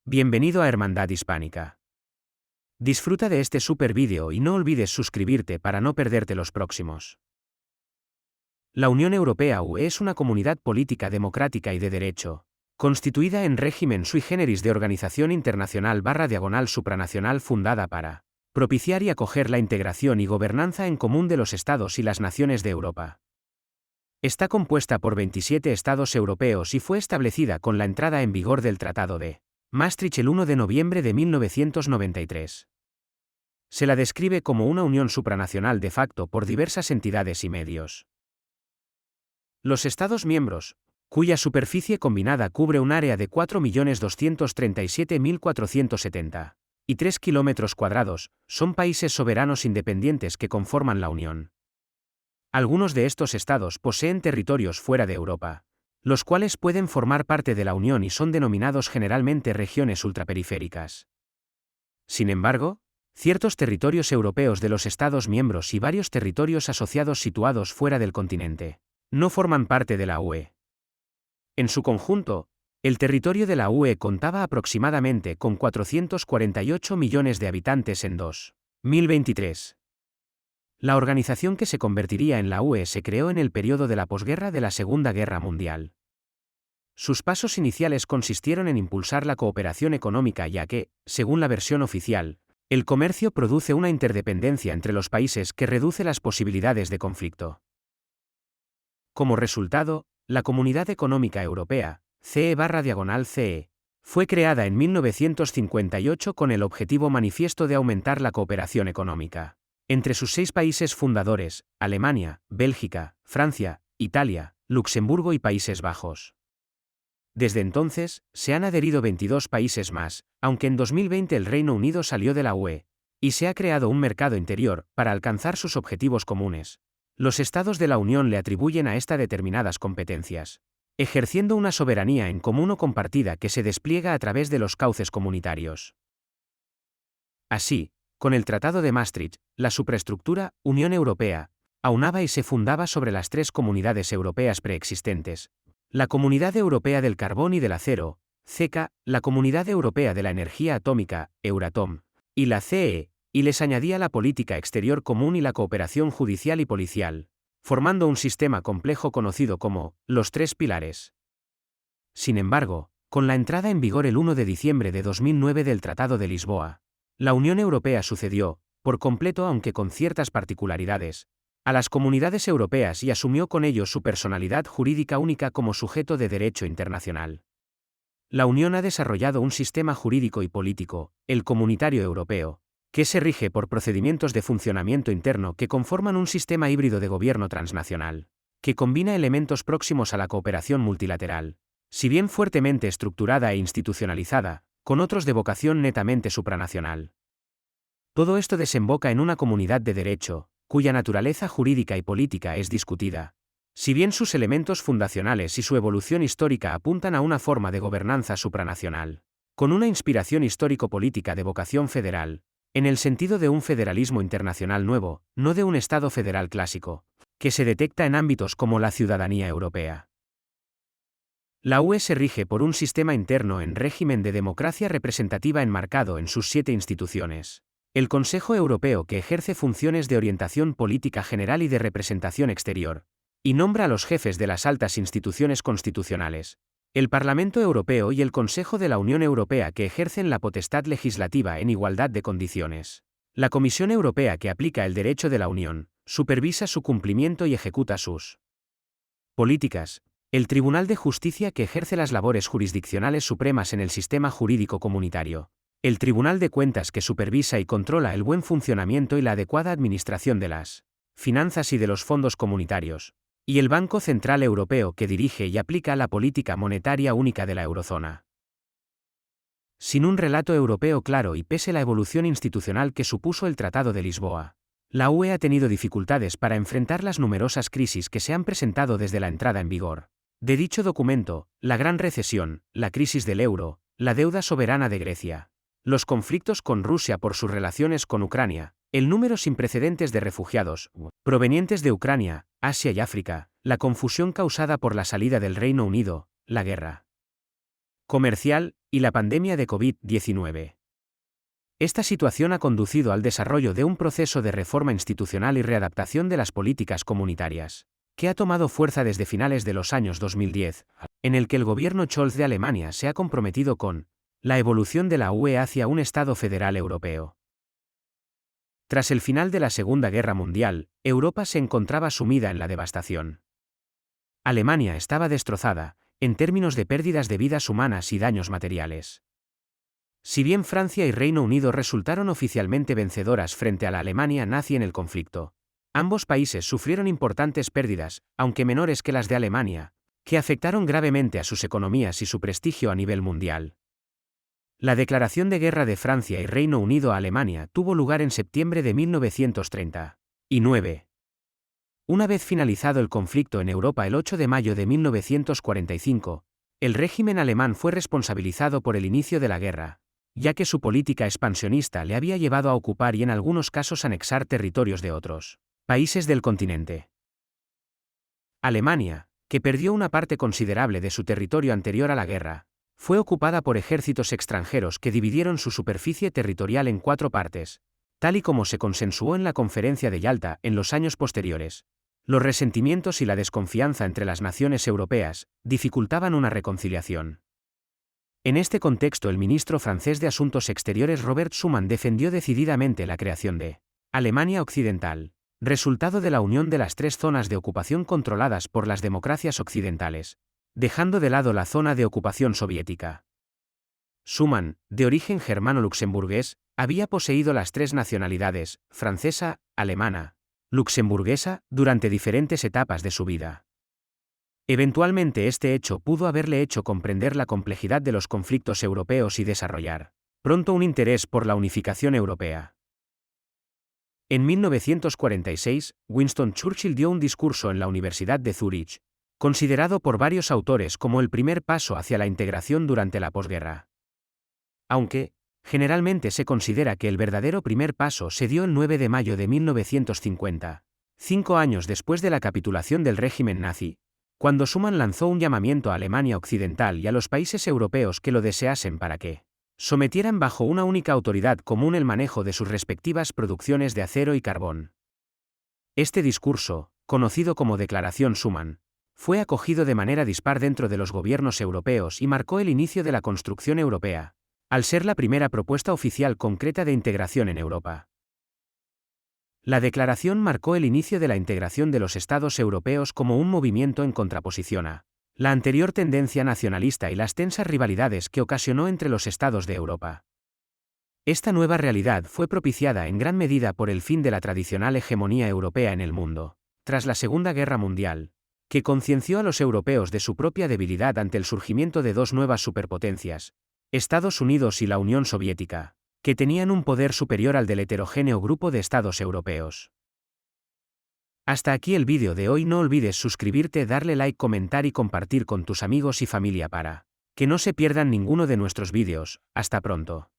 Bienvenido a Hermandad Hispánica. Disfruta de este super vídeo y no olvides suscribirte para no perderte los próximos. La Unión Europea (UE) es una comunidad política democrática y de derecho, constituida en régimen sui generis de organización internacional / supranacional fundada para propiciar y acoger la integración y gobernanza en común de los Estados y las naciones de Europa. Está compuesta por 27 Estados europeos y fue establecida con la entrada en vigor del Tratado de Maastricht el 1 de noviembre de 1993. Se la describe como una unión supranacional de facto por diversas entidades y medios. Los Estados miembros, cuya superficie combinada cubre un área de 4.237.473 km², son países soberanos independientes que conforman la Unión. Algunos de estos estados poseen territorios fuera de Europa, los cuales pueden formar parte de la Unión y son denominados generalmente regiones ultraperiféricas. Sin embargo, ciertos territorios europeos de los Estados miembros y varios territorios asociados situados fuera del continente no forman parte de la UE. En su conjunto, el territorio de la UE contaba aproximadamente con 448 millones de habitantes en 2023. La organización que se convertiría en la UE se creó en el periodo de la posguerra de la Segunda Guerra Mundial. Sus pasos iniciales consistieron en impulsar la cooperación económica ya que, según la versión oficial, el comercio produce una interdependencia entre los países que reduce las posibilidades de conflicto. Como resultado, la Comunidad Económica Europea, CE/CE, fue creada en 1958 con el objetivo manifiesto de aumentar la cooperación económica entre sus 6 países fundadores, Alemania, Bélgica, Francia, Italia, Luxemburgo y Países Bajos. Desde entonces, se han adherido 22 países más, aunque en 2020 el Reino Unido salió de la UE, y se ha creado un mercado interior para alcanzar sus objetivos comunes. Los Estados de la Unión le atribuyen a esta determinadas competencias, ejerciendo una soberanía en común o compartida que se despliega a través de los cauces comunitarios. Así, con el Tratado de Maastricht, la superestructura, Unión Europea, aunaba y se fundaba sobre las 3 comunidades europeas preexistentes: la Comunidad Europea del Carbón y del Acero, CECA, la Comunidad Europea de la Energía Atómica, Euratom, y la CE, y les añadía la política exterior común y la cooperación judicial y policial, formando un sistema complejo conocido como los 3 pilares. Sin embargo, con la entrada en vigor el 1 de diciembre de 2009 del Tratado de Lisboa, la Unión Europea sucedió, por completo aunque con ciertas particularidades, a las comunidades europeas y asumió con ello su personalidad jurídica única como sujeto de derecho internacional. La Unión ha desarrollado un sistema jurídico y político, el comunitario europeo, que se rige por procedimientos de funcionamiento interno que conforman un sistema híbrido de gobierno transnacional, que combina elementos próximos a la cooperación multilateral, si bien fuertemente estructurada e institucionalizada, con otros de vocación netamente supranacional. Todo esto desemboca en una comunidad de derecho, cuya naturaleza jurídica y política es discutida, si bien sus elementos fundacionales y su evolución histórica apuntan a una forma de gobernanza supranacional, con una inspiración histórico-política de vocación federal, en el sentido de un federalismo internacional nuevo, no de un Estado federal clásico, que se detecta en ámbitos como la ciudadanía europea. La UE se rige por un sistema interno en régimen de democracia representativa enmarcado en sus 7 instituciones. El Consejo Europeo, que ejerce funciones de orientación política general y de representación exterior, y nombra a los jefes de las altas instituciones constitucionales. El Parlamento Europeo y el Consejo de la Unión Europea, que ejercen la potestad legislativa en igualdad de condiciones. La Comisión Europea, que aplica el derecho de la Unión, supervisa su cumplimiento y ejecuta sus políticas. El Tribunal de Justicia, que ejerce las labores jurisdiccionales supremas en el sistema jurídico comunitario. El Tribunal de Cuentas, que supervisa y controla el buen funcionamiento y la adecuada administración de las finanzas y de los fondos comunitarios. Y el Banco Central Europeo, que dirige y aplica la política monetaria única de la eurozona. Sin un relato europeo claro y pese la evolución institucional que supuso el Tratado de Lisboa, la UE ha tenido dificultades para enfrentar las numerosas crisis que se han presentado desde la entrada en vigor de dicho documento: la gran recesión, la crisis del euro, la deuda soberana de Grecia, los conflictos con Rusia por sus relaciones con Ucrania, el número sin precedentes de refugiados provenientes de Ucrania, Asia y África, la confusión causada por la salida del Reino Unido, la guerra comercial y la pandemia de COVID-19. Esta situación ha conducido al desarrollo de un proceso de reforma institucional y readaptación de las políticas comunitarias, que ha tomado fuerza desde finales de los años 2010, en el que el gobierno Scholz de Alemania se ha comprometido con la evolución de la UE hacia un Estado federal europeo. Tras el final de la Segunda Guerra Mundial, Europa se encontraba sumida en la devastación. Alemania estaba destrozada, en términos de pérdidas de vidas humanas y daños materiales. Si bien Francia y Reino Unido resultaron oficialmente vencedoras frente a la Alemania nazi en el conflicto, ambos países sufrieron importantes pérdidas, aunque menores que las de Alemania, que afectaron gravemente a sus economías y su prestigio a nivel mundial. La declaración de guerra de Francia y Reino Unido a Alemania tuvo lugar en septiembre de 1939. Una vez finalizado el conflicto en Europa el 8 de mayo de 1945, el régimen alemán fue responsabilizado por el inicio de la guerra, ya que su política expansionista le había llevado a ocupar y en algunos casos anexar territorios de otros países del continente. Alemania, que perdió una parte considerable de su territorio anterior a la guerra, fue ocupada por ejércitos extranjeros que dividieron su superficie territorial en 4 partes, tal y como se consensuó en la Conferencia de Yalta en los años posteriores. Los resentimientos y la desconfianza entre las naciones europeas dificultaban una reconciliación. En este contexto, el ministro francés de Asuntos Exteriores Robert Schuman defendió decididamente la creación de Alemania Occidental, resultado de la unión de las 3 zonas de ocupación controladas por las democracias occidentales, dejando de lado la zona de ocupación soviética. Schuman, de origen germano-luxemburgués, había poseído las 3 nacionalidades, francesa, alemana, luxemburguesa, durante diferentes etapas de su vida. Eventualmente este hecho pudo haberle hecho comprender la complejidad de los conflictos europeos y desarrollar pronto un interés por la unificación europea. En 1946, Winston Churchill dio un discurso en la Universidad de Zúrich, considerado por varios autores como el primer paso hacia la integración durante la posguerra. Aunque, generalmente se considera que el verdadero primer paso se dio el 9 de mayo de 1950, 5 años después de la capitulación del régimen nazi, cuando Schuman lanzó un llamamiento a Alemania Occidental y a los países europeos que lo deseasen para que sometieran bajo una única autoridad común el manejo de sus respectivas producciones de acero y carbón. Este discurso, conocido como Declaración Schuman, fue acogido de manera dispar dentro de los gobiernos europeos y marcó el inicio de la construcción europea, al ser la primera propuesta oficial concreta de integración en Europa. La declaración marcó el inicio de la integración de los Estados europeos como un movimiento en contraposición a la anterior tendencia nacionalista y las tensas rivalidades que ocasionó entre los Estados de Europa. Esta nueva realidad fue propiciada en gran medida por el fin de la tradicional hegemonía europea en el mundo, tras la Segunda Guerra Mundial, que concienció a los europeos de su propia debilidad ante el surgimiento de 2 nuevas superpotencias, Estados Unidos y la Unión Soviética, que tenían un poder superior al del heterogéneo grupo de estados europeos. Hasta aquí el vídeo de hoy. No olvides suscribirte, darle like, comentar y compartir con tus amigos y familia para que no se pierdan ninguno de nuestros vídeos. Hasta pronto.